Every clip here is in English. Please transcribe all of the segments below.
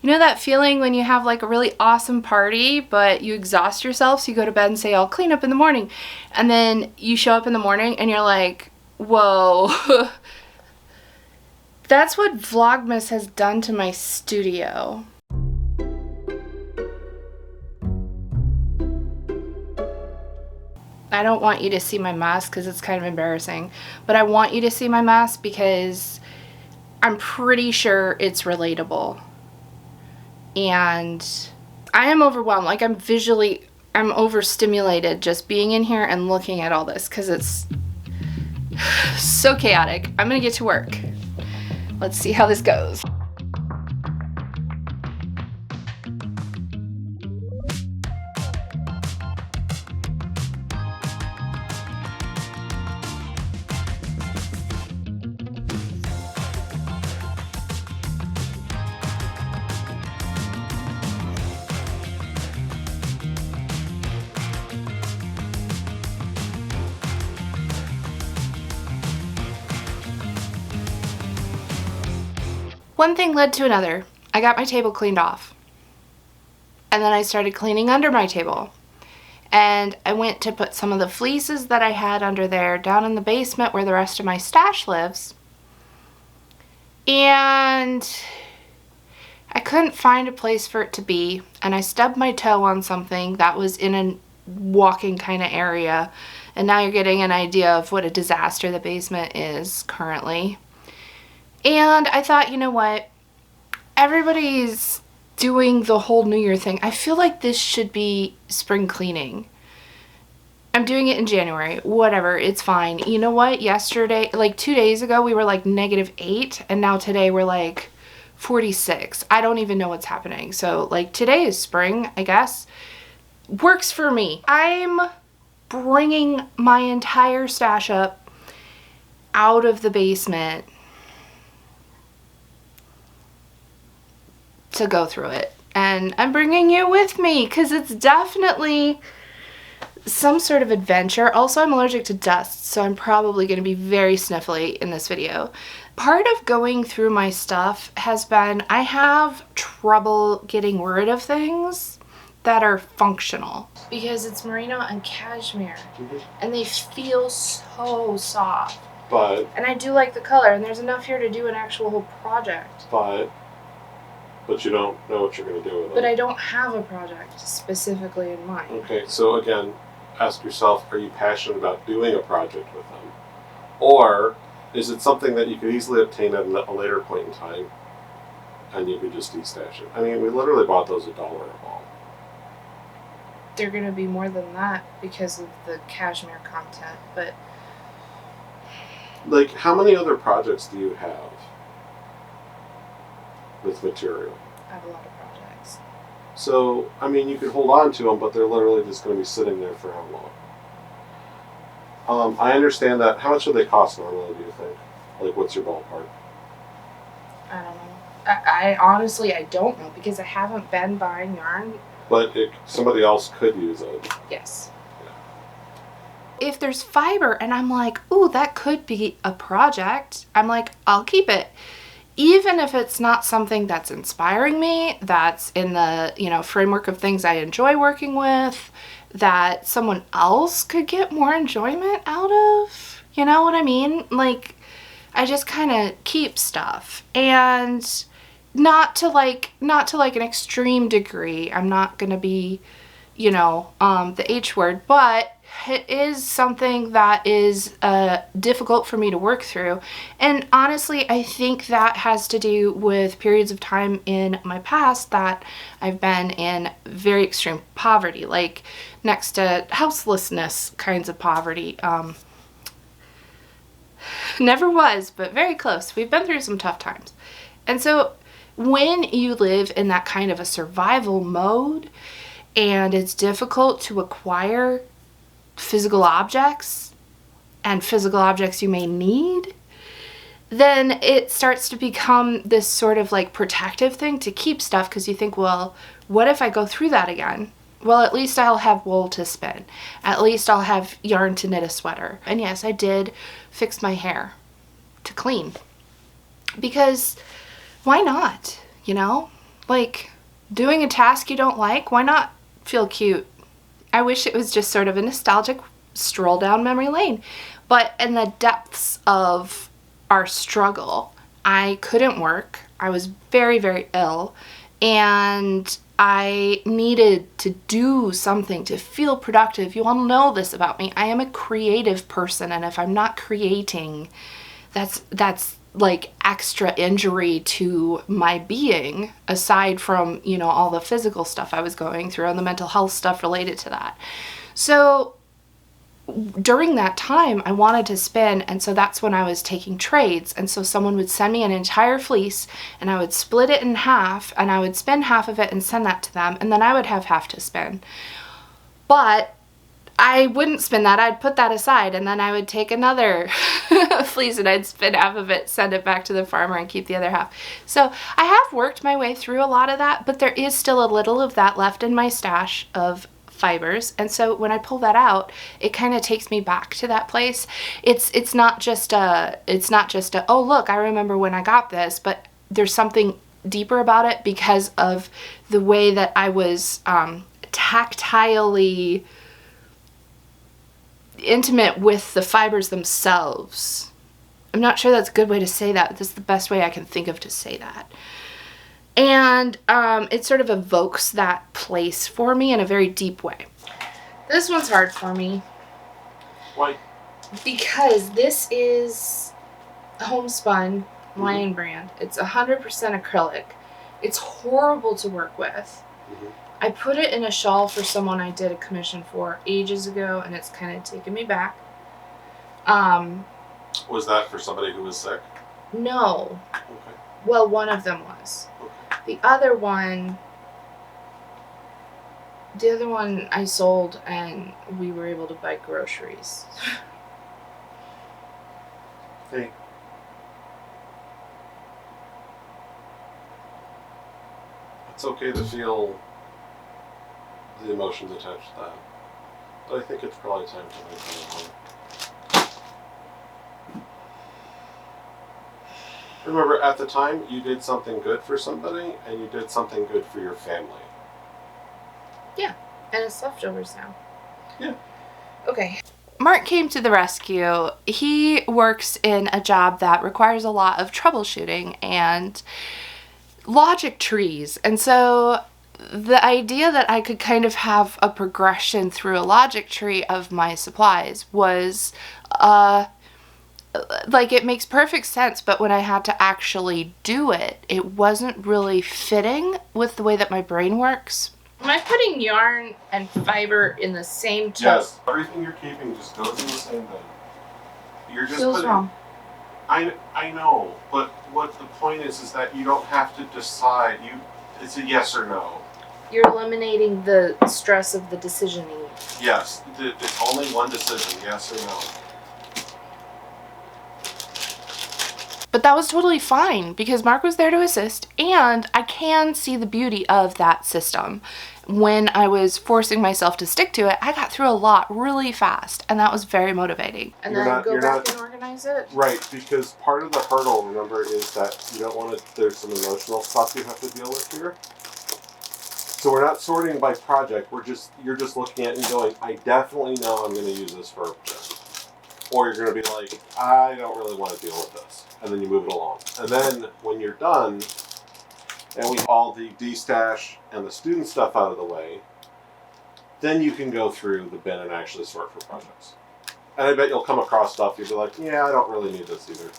You know that feeling when you have like a really awesome party, but you exhaust yourself, so you go to bed and say, I'll clean up in the morning. And then you show up in the morning and you're like, whoa. That's what Vlogmas has done to my studio. I don't want you to see my mess because it's kind of embarrassing, but I want you to see my mess because I'm pretty sure it's relatable. And I am overwhelmed. Like I'm overstimulated just being in here and looking at all this because it's so chaotic. I'm gonna get to work. Let's see how this goes. One thing led to another. I got my table cleaned off. And then I started cleaning under my table. And I went to put some of the fleeces that I had under there down in the basement where the rest of my stash lives. And I couldn't find a place for it to be. And I stubbed my toe on something that was in a walking kind of area. And now you're getting an idea of what a disaster the basement is currently. And I thought, you know what? Everybody's doing the whole New Year thing. I feel like this should be spring cleaning. I'm doing it in January. Whatever, it's fine. You know what? Yesterday, like 2 days ago, we were like -8, and now today we're like 46. I don't even know what's happening. So like today is spring, I guess. Works for me. I'm bringing my entire stash up out of the basement to go through it, and I'm bringing you with me because it's definitely some sort of adventure. Also, I'm allergic to dust, so I'm probably going to be very sniffly in this video. Part of going through my stuff has been I have trouble getting rid of things that are functional because it's merino and cashmere, and they feel so soft. And I do like the color, and there's enough here to do an actual whole project. But you don't know what you're going to do with them. But I don't have a project specifically in mind. Okay, so again, ask yourself, are you passionate about doing a project with them? Or is it something that you could easily obtain at a later point in time and you could just de-stash it? I mean, we literally bought those $1 a ball. They're going to be more than that because of the cashmere content, but... Like, how many other projects do you have with material? I have a lot of projects. So, I mean, you could hold on to them, but they're literally just going to be sitting there for how long? I understand that. How much do they cost normally, do you think? Like, what's your ballpark? I don't know. I honestly, I don't know because I haven't been buying yarn. But somebody else could use it. Yes. Yeah. If there's fiber and I'm like, ooh, that could be a project, I'm like, I'll keep it. Even if it's not something that's inspiring me, that's in the, framework of things I enjoy working with, that someone else could get more enjoyment out of, you know what I mean? Like, I just kind of keep stuff, and not to like an extreme degree. I'm not gonna be, the H word, but it is something that is difficult for me to work through. And honestly, I think that has to do with periods of time in my past that I've been in very extreme poverty, like next to houselessness kinds of poverty. Never was, but very close. We've been through some tough times. And so when you live in that kind of a survival mode and it's difficult to acquire physical objects and physical objects you may need, then it starts to become this sort of like protective thing to keep stuff because you think, well, what if I go through that again? Well, at least I'll have wool to spin. At least I'll have yarn to knit a sweater. And yes, I did fix my hair to clean because why not, Like, doing a task you don't like, why not feel cute? I wish it was just sort of a nostalgic stroll down memory lane. But in the depths of our struggle, I couldn't work. I was very, very ill. And I needed to do something to feel productive. You all know this about me. I am a creative person. And if I'm not creating, that's like extra injury to my being, aside from, you know, all the physical stuff I was going through and the mental health stuff related to that. So during that time, I wanted to spin, and so that's when I was taking trades. And so someone would send me an entire fleece, and I would split it in half, and I would spin half of it and send that to them, and then I would have half to spin. But I wouldn't spin that. I'd put that aside, and then I would take another fleece and I'd spin half of it, send it back to the farmer, and keep the other half. So I have worked my way through a lot of that, but there is still a little of that left in my stash of fibers. And so when I pull that out, it kind of takes me back to that place. It's not just a oh look, I remember when I got this, but there's something deeper about it because of the way that I was tactilely intimate with the fibers themselves. I'm not sure that's a good way to say that, but this is the best way I can think of to say that. And it sort of evokes that place for me in a very deep way. This one's hard for me. Why? Because this is homespun Lion brand. It's 100% acrylic. It's horrible to work with. I put it in a shawl for someone I did a commission for ages ago, and it's kind of taken me back. Was that for somebody who was sick? No. Okay. Well, one of them was. Okay. The other one I sold, and we were able to buy groceries. Hey. It's okay to feel the emotions attached to that. But I think it's probably time to move on. Remember, at the time, you did something good for somebody, and you did something good for your family. Yeah, and it's leftovers now. Yeah. Okay. Mark came to the rescue. He works in a job that requires a lot of troubleshooting and logic trees. And so the idea that I could kind of have a progression through a logic tree of my supplies was like, it makes perfect sense, but when I had to actually do it, it wasn't really fitting with the way that my brain works. Am I putting yarn and fiber in the same tote? Yes, everything you're keeping just goes in the same bin. You're just Feels wrong. I know, but what the point is that you don't have to decide. It's a yes or no. You're eliminating the stress of the decisioning. Yes, it's only one decision, yes or no. But that was totally fine because Mark was there to assist, and I can see the beauty of that system. When I was forcing myself to stick to it, I got through a lot really fast, and that was very motivating. And then go back and organize it? Right, because part of the hurdle, remember, is that you don't want to, there's some emotional stuff you have to deal with here. So we're not sorting by project, you're just looking at it and going, I definitely know I'm going to use this for a project. Or you're going to be like, I don't really want to deal with this. And then you move it along. And then when you're done, and we all the de-stash and the student stuff out of the way, then you can go through the bin and actually sort for projects. And I bet you'll come across stuff you'll be like, yeah, I don't really need this either.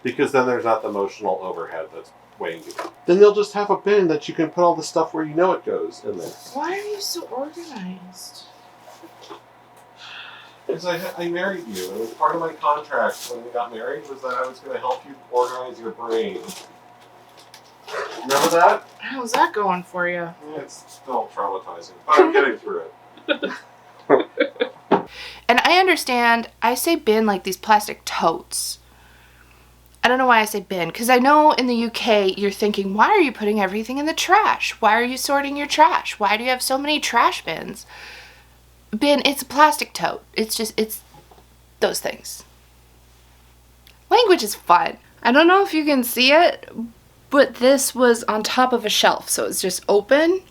Because then there's not the emotional overhead that's weighing you down. Then you'll just have a bin that you can put all the stuff where you know it goes in there. Why are you so organized? Because I married you, and it was part of my contract when we got married was that I was going to help you organize your brain. Remember that? How's that going for you? It's still traumatizing, but I'm getting through it. And I understand, I say bin like these plastic totes. I don't know why I say bin, because I know in the UK you're thinking, why are you putting everything in the trash? Why are you sorting your trash? Why do you have so many trash bins? Bin, it's a plastic tote. It's those things. Language is fun. I don't know if you can see it, But this was on top of a shelf, so it's just open,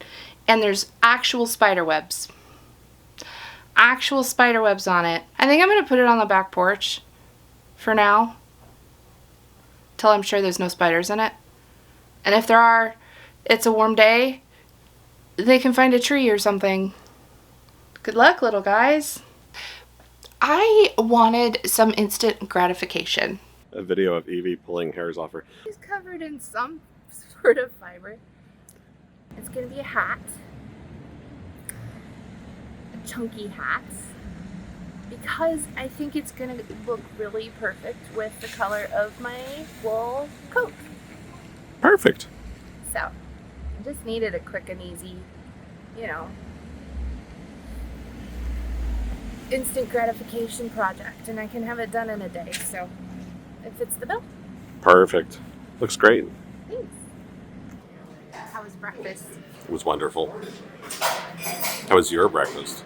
and there's actual spider webs. Actual spider webs on it. I think I'm going to put it on the back porch for now, till I'm sure there's no spiders in it. And if there are, it's a warm day, they can find a tree or something. Good luck, little guys. I wanted some instant gratification. A video of Evie pulling hairs off her. She's covered in some sort of fiber. It's gonna be a hat. A chunky hat. Because I think it's gonna look really perfect with the color of my wool coat. Perfect. So, I just needed a quick and easy, instant gratification project, and I can have it done in a day, so it fits the bill. Perfect. Looks great. Thanks. How was breakfast? It was wonderful. How was your breakfast?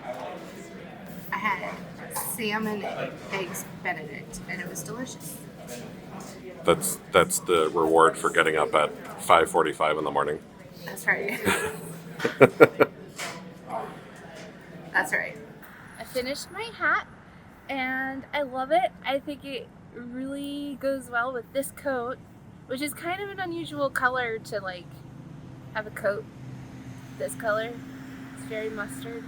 I had salmon, eggs Benedict, and it was delicious. That's the reward for getting up at 5:45 in the morning. That's right. That's right. I finished my hat, and I love it. I think it really goes well with this coat, which is kind of an unusual color to have a coat this color. It's very mustard.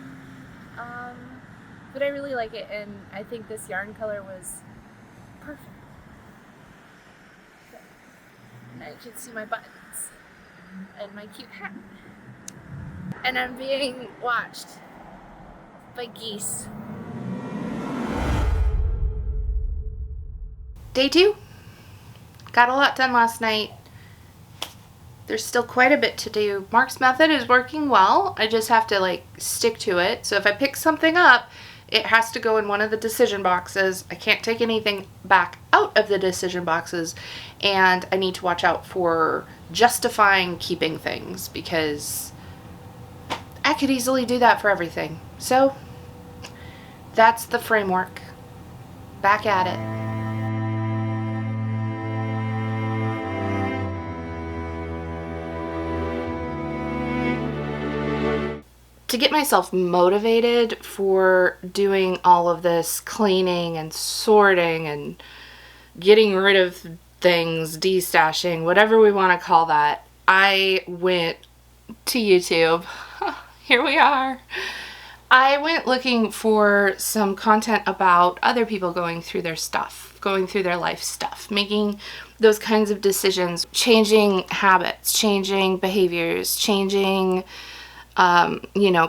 But I really like it, and I think this yarn color was perfect. And I can see my buttons and my cute hat. And I'm being watched by geese. Day 2. Got a lot done last night. There's still quite a bit to do. Mark's method is working well. I just have to stick to it. So if I pick something up, it has to go in one of the decision boxes. I can't take anything back out of the decision boxes. And I need to watch out for justifying keeping things, because I could easily do that for everything. So that's the framework. Back at it. To get myself motivated for doing all of this cleaning and sorting and getting rid of things, destashing, whatever we want to call that, I went to YouTube. Here we are. I went looking for some content about other people going through their stuff, going through their life stuff, making those kinds of decisions, changing habits, changing behaviors, changing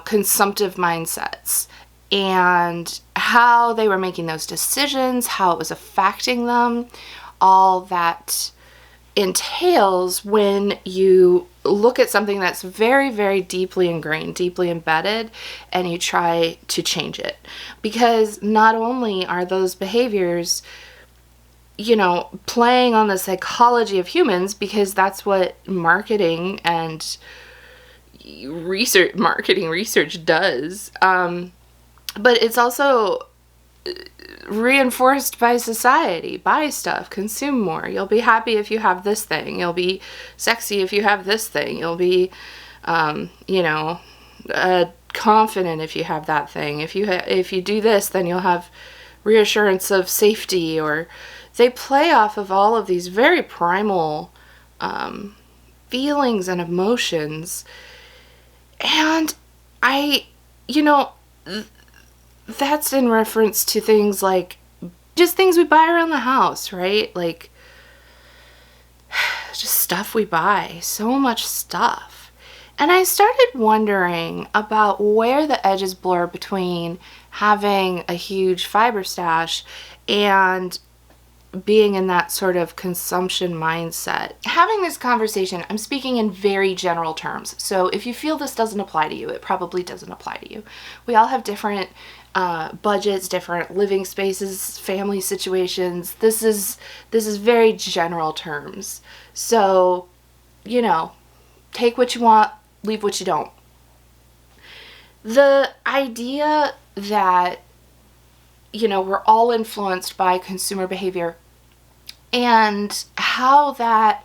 consumptive mindsets, and how they were making those decisions, how it was affecting them, all that entails when you look at something that's very, very deeply ingrained, deeply embedded, and you try to change it. Because not only are those behaviors, playing on the psychology of humans, because that's what marketing and marketing research does, but it's also reinforced by society. Buy stuff, consume more. You'll be happy if you have this thing. You'll be sexy if you have this thing. You'll be confident if you have that thing. If you do this, then you'll have reassurance of safety. Or they play off of all of these very primal feelings and emotions. And that's in reference to things like just things we buy around the house, right? Just stuff we buy. So much stuff. And I started wondering about where the edges blur between having a huge fiber stash and being in that sort of consumption mindset. Having this conversation, I'm speaking in very general terms. So if you feel this doesn't apply to you, it probably doesn't apply to you. We all have different budgets, different living spaces, family situations. This is very general terms. So, take what you want, leave what you don't. The idea that we're all influenced by consumer behavior, and how that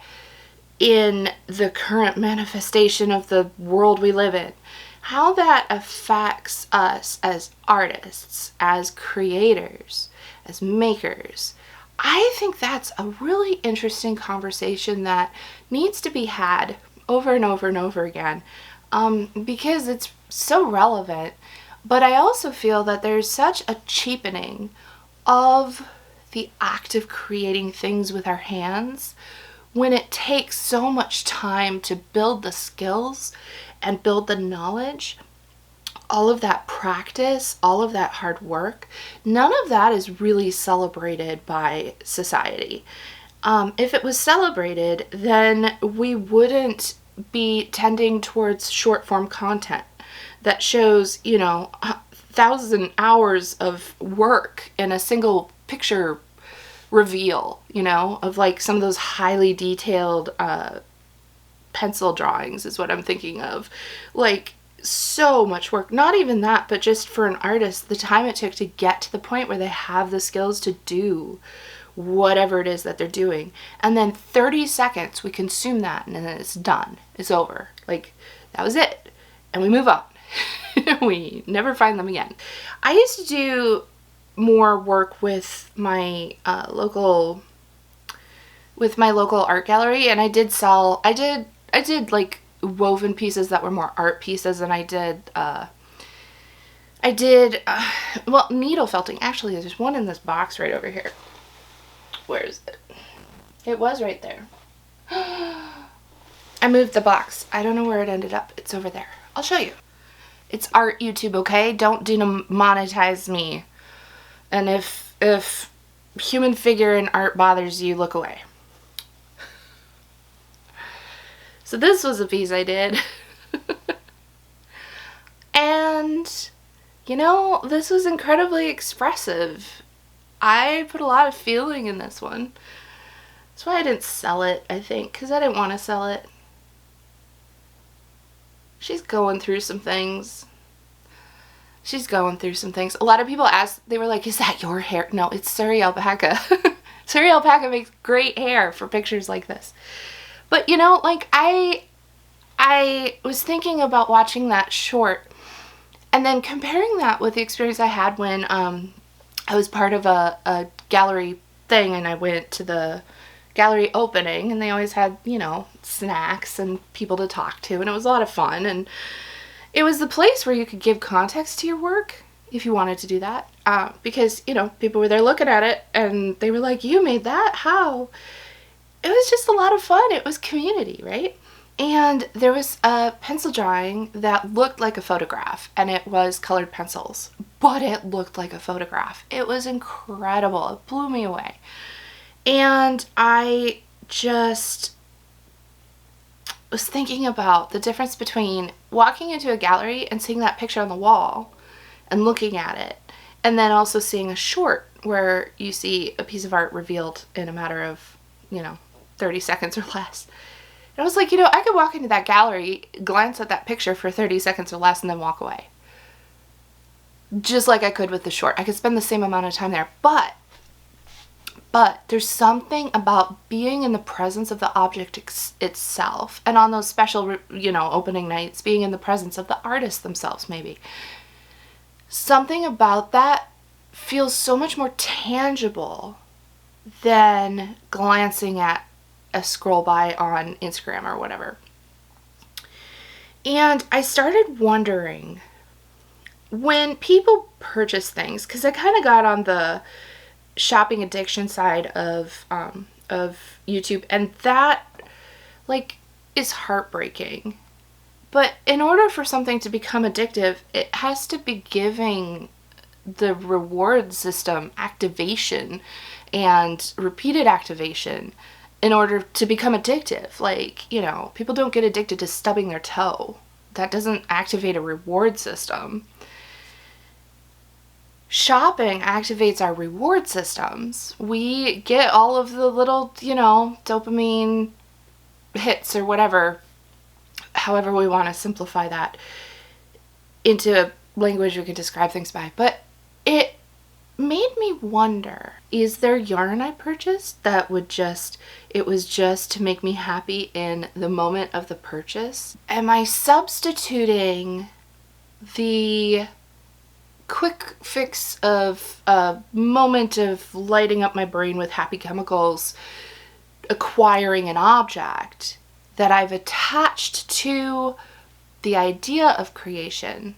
in the current manifestation of the world we live in, how that affects us as artists, as creators, as makers. I think that's a really interesting conversation that needs to be had over and over and over again, because it's so relevant. But I also feel that there's such a cheapening of the act of creating things with our hands when it takes so much time to build the skills and build the knowledge. All of that practice, all of that hard work, none of that is really celebrated by society. If it was celebrated, then we wouldn't be tending towards short form content that shows, 1,000 hours of work in a single picture reveal, of like some of those highly detailed pencil drawings is what I'm thinking of. Like, so much work. Not even that, but just for an artist, the time it took to get to the point where they have the skills to do whatever it is that they're doing. And then 30 seconds, we consume that, and then it's done. It's over. Like, that was it. And we move on. We never find them again. I used to do more work with my local art gallery, and I did like woven pieces that were more art pieces, and I did needle felting. Actually, there's one in this box right over here. Where is it? It was right there. I moved the box. I don't know where it ended up. It's over there. I'll show you. It's art, YouTube, okay? Don't demonetize me. And if human figure in art bothers you, look away. So this was a piece I did. And, this was incredibly expressive. I put a lot of feeling in this one. That's why I didn't sell it, I think, because I didn't want to sell it. She's going through some things. A lot of people asked, they were like, is that your hair? No, it's Surrey alpaca. Surrey alpaca makes great hair for pictures like this. But, I was thinking about watching that short and then comparing that with the experience I had when I was part of a gallery thing, and I went to the gallery opening, and they always had, snacks and people to talk to, and it was a lot of fun, and it was the place where you could give context to your work if you wanted to do that, because, people were there looking at it, and they were like, you made that? How? It was just a lot of fun. It was community, right? And there was a pencil drawing that looked like a photograph, and it was colored pencils, but it looked like a photograph. It was incredible. It blew me away. And I just was thinking about the difference between walking into a gallery and seeing that picture on the wall and looking at it, and then also seeing a short where you see a piece of art revealed in a matter of, 30 seconds or less. And I was like, I could walk into that gallery, glance at that picture for 30 seconds or less, and then walk away. Just like I could with the short. I could spend the same amount of time there. But there's something about being in the presence of the object itself. And on those special, opening nights, being in the presence of the artists themselves, maybe. Something about that feels so much more tangible than glancing at a scroll by on Instagram or whatever. And I started wondering, when people purchase things, because I kind of got on the shopping addiction side of YouTube, and that is heartbreaking. But in order for something to become addictive, it has to be giving the reward system activation and repeated activation in order to become addictive. People don't get addicted to stubbing their toe. That doesn't activate a reward system. Shopping activates our reward systems. We get all of the little, dopamine hits or whatever, however we want to simplify that into language we can describe things by. But it made me wonder, is there yarn I purchased that it was just to make me happy in the moment of the purchase? Am I substituting the quick fix of a moment of lighting up my brain with happy chemicals, acquiring an object that I've attached to the idea of creation,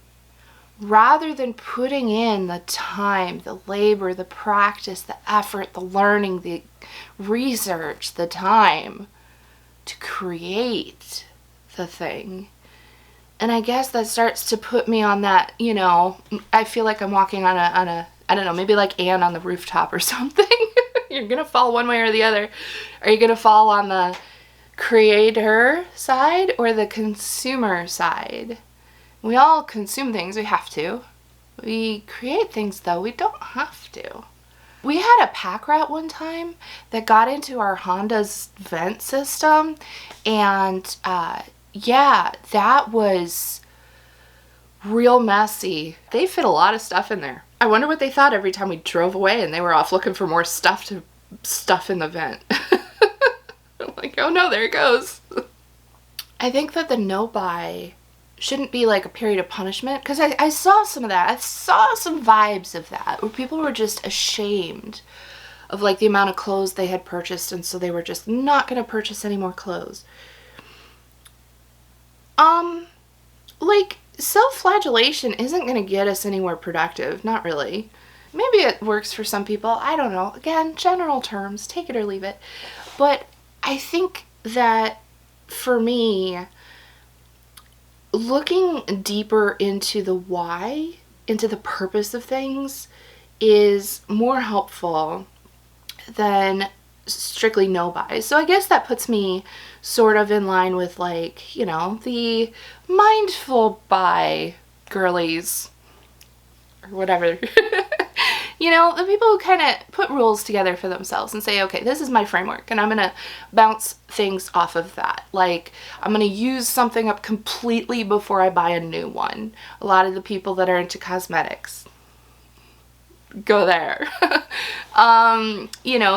rather than putting in the time, the labor, the practice, the effort, the learning, the research, the time to create the thing? And I guess that starts to put me on that, I feel like I'm walking on a I don't know, maybe like Anne on the rooftop or something. You're gonna fall one way or the other. Are you gonna fall on the creator side or the consumer side? We all consume things, we have to. We create things though, we don't have to. We had a pack rat one time that got into our Honda's vent system, and yeah, that was real messy. They fit a lot of stuff in there. I wonder what they thought every time we drove away and they were off looking for more stuff to stuff in the vent. I'm like, oh no, there it goes. I think that the no buy shouldn't be like a period of punishment, because I saw some of that. I saw some vibes of that where people were just ashamed of like the amount of clothes they had purchased, and so they were just not going to purchase any more clothes. Like, self-flagellation isn't going to get us anywhere productive. Not really. Maybe it works for some people. I don't know. Again, general terms. Take it or leave it. But I think that for me, looking deeper into the why, into the purpose of things, is more helpful than strictly no buys. So I guess that puts me sort of in line with, like, the mindful buy girlies or whatever. The people who kind of put rules together for themselves and say, okay, this is my framework and I'm going to bounce things off of that. Like, I'm going to use something up completely before I buy a new one. A lot of the people that are into cosmetics go there.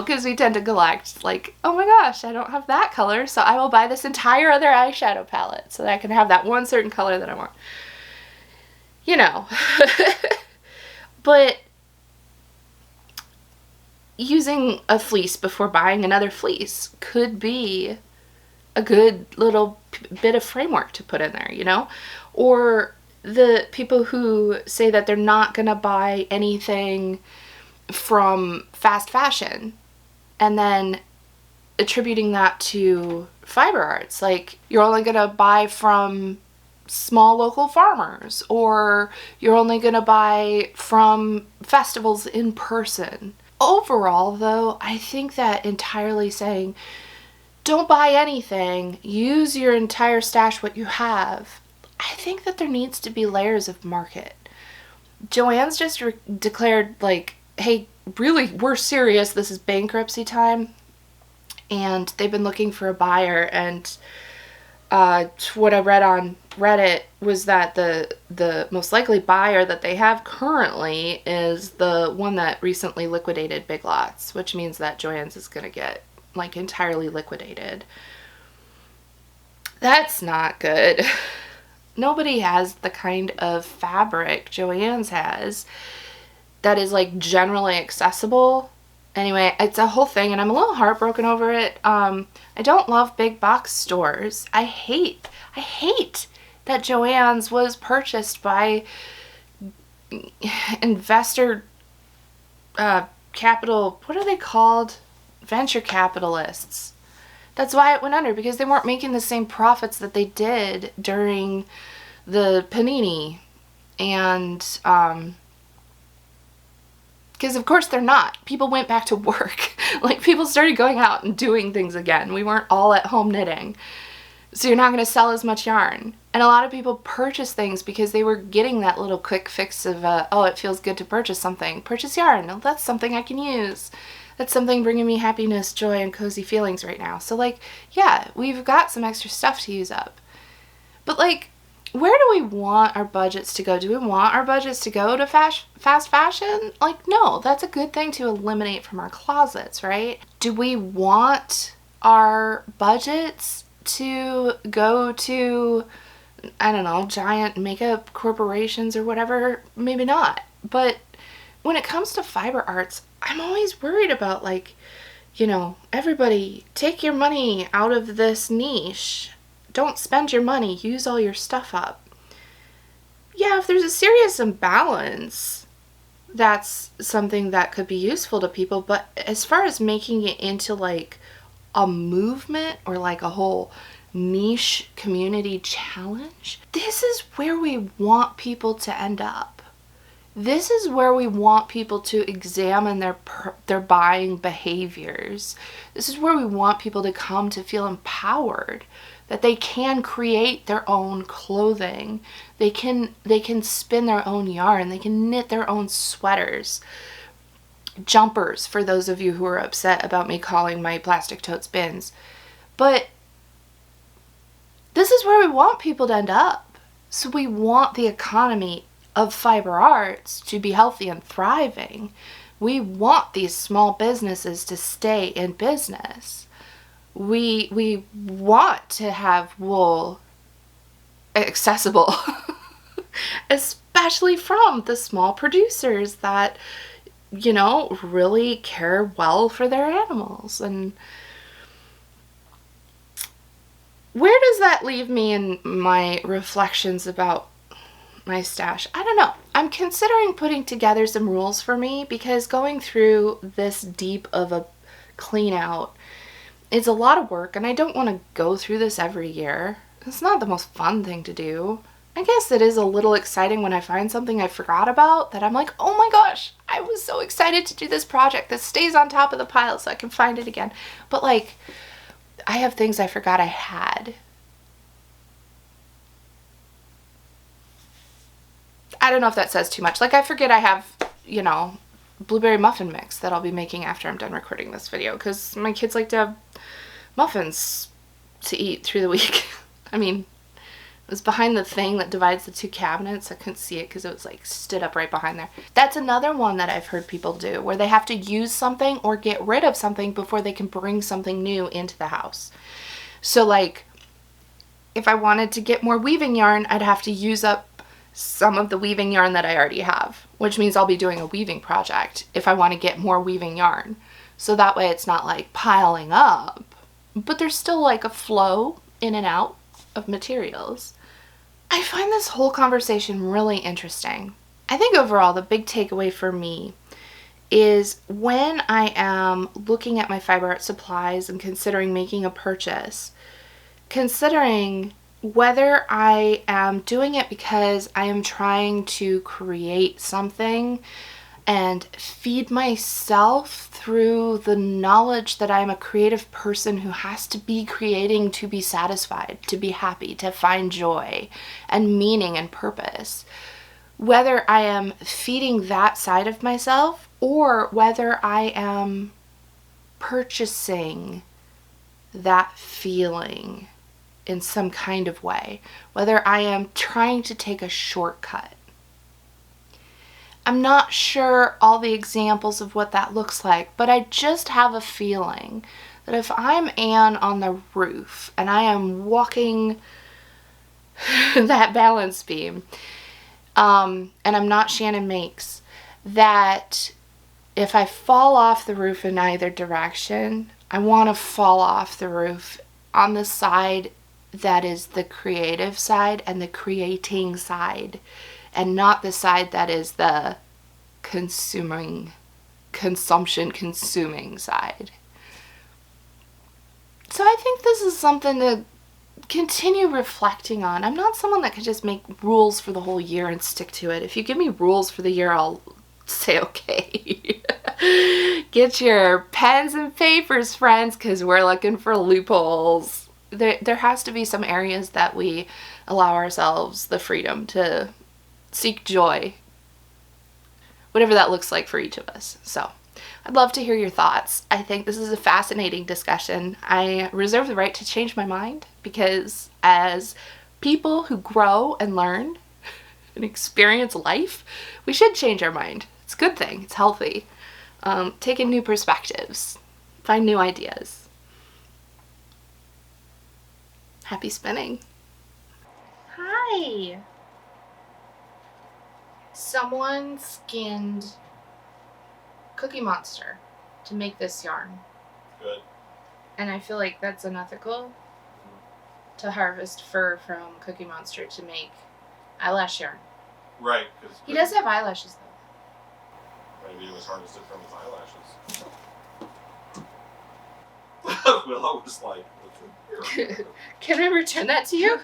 Because we tend to collect, like, oh my gosh, I don't have that color, so I will buy this entire other eyeshadow palette so that I can have that one certain color that I want. But using a fleece before buying another fleece could be a good little bit of framework to put in there, Or the people who say that they're not gonna buy anything from fast fashion and then attributing that to fiber arts. Like, you're only gonna buy from small local farmers, or you're only gonna buy from festivals in person. Overall, though, I think that entirely saying, don't buy anything, use your entire stash, what you have, I think that there needs to be layers of market. Joann's just declared, like, hey, really, we're serious, this is bankruptcy time, and they've been looking for a buyer, and what I read on Reddit was that the most likely buyer that they have currently is the one that recently liquidated Big Lots, which means that Joann's is going to get, like, entirely liquidated. That's not good. Nobody has the kind of fabric Joann's has that is, like, generally accessible. Anyway, it's a whole thing, and I'm a little heartbroken over it. I don't love big box stores. I hate that Joann's was purchased by investor capital, what are they called? Venture capitalists. That's why it went under, because they weren't making the same profits that they did during the panini. And because of course they're not. People went back to work. Like, people started going out and doing things again. We weren't all at home knitting. So you're not going to sell as much yarn. And a lot of people purchase things because they were getting that little quick fix of, oh, it feels good to purchase something. Purchase yarn. Oh, that's something I can use. That's something bringing me happiness, joy, and cozy feelings right now. So, like, yeah, we've got some extra stuff to use up. But, like, where do we want our budgets to go? Do we want our budgets to go to fast fashion? Like, no, that's a good thing to eliminate from our closets, right? Do we want our budgets to go to, I don't know, giant makeup corporations or whatever? Maybe not. But when it comes to fiber arts, I'm always worried about, like, everybody take your money out of this niche. Don't spend your money. Use all your stuff up. Yeah, if there's a serious imbalance, that's something that could be useful to people. But as far as making it into like a movement or like a whole niche community challenge, this is where we want people to end up. This is where we want people to examine their buying behaviors. This is where we want people to come to feel empowered, that they can create their own clothing. They can spin their own yarn. They can knit their own sweaters. Jumpers, for those of you who are upset about me calling my plastic totes bins. But this is where we want people to end up. So we want the economy of fiber arts to be healthy and thriving. We want these small businesses to stay in business. We want to have wool accessible, especially from the small producers that, really care well for their animals. And where does that leave me in my reflections about my stash? I don't know. I'm considering putting together some rules for me, because going through this deep of a clean out is a lot of work, and I don't want to go through this every year. It's not the most fun thing to do. I guess it is a little exciting when I find something I forgot about that I'm like, oh my gosh, I was so excited to do this project. This stays on top of the pile so I can find it again. But like, I have things I forgot I had. I don't know if that says too much. Like, I forget I have, blueberry muffin mix that I'll be making after I'm done recording this video, because my kids like to have muffins to eat through the week. I mean, it was behind the thing that divides the two cabinets. I couldn't see it because it was like stood up right behind there. That's another one that I've heard people do, where they have to use something or get rid of something before they can bring something new into the house. So like, if I wanted to get more weaving yarn, I'd have to use up some of the weaving yarn that I already have, which means I'll be doing a weaving project if I want to get more weaving yarn. So that way it's not like piling up, but there's still like a flow in and out of materials. I find this whole conversation really interesting. I think overall the big takeaway for me is when I am looking at my fiber art supplies and considering making a purchase, considering whether I am doing it because I am trying to create something and feed myself through the knowledge that I'm a creative person who has to be creating to be satisfied, to be happy, to find joy and meaning and purpose. Whether I am feeding that side of myself or whether I am purchasing that feeling in some kind of way, whether I am trying to take a shortcut. I'm not sure all the examples of what that looks like, but I just have a feeling that if I'm Anne on the roof and I am walking that balance beam, and I'm not Shannon Makes, that if I fall off the roof in either direction, I want to fall off the roof on the side that is the creative side and the creating side, and not the side that is the consuming side. So I think this is something to continue reflecting on. I'm not someone that can just make rules for the whole year and stick to it. If you give me rules for the year, I'll say okay. Get your pens and papers, friends, because we're looking for loopholes. There has to be some areas that we allow ourselves the freedom to seek joy, whatever that looks like for each of us. So I'd love to hear your thoughts. I think this is a fascinating discussion. I reserve the right to change my mind, because as people who grow and learn and experience life, we should change our mind. It's a good thing. It's healthy. Take in new perspectives. Find new ideas. Happy spinning. Hi. Someone skinned Cookie Monster to make this yarn. Good. And I feel like that's unethical to harvest fur from Cookie Monster to make eyelash yarn. Right. He does have eyelashes, though. Maybe it was harvested from his eyelashes. Willow was like, can I return that to you?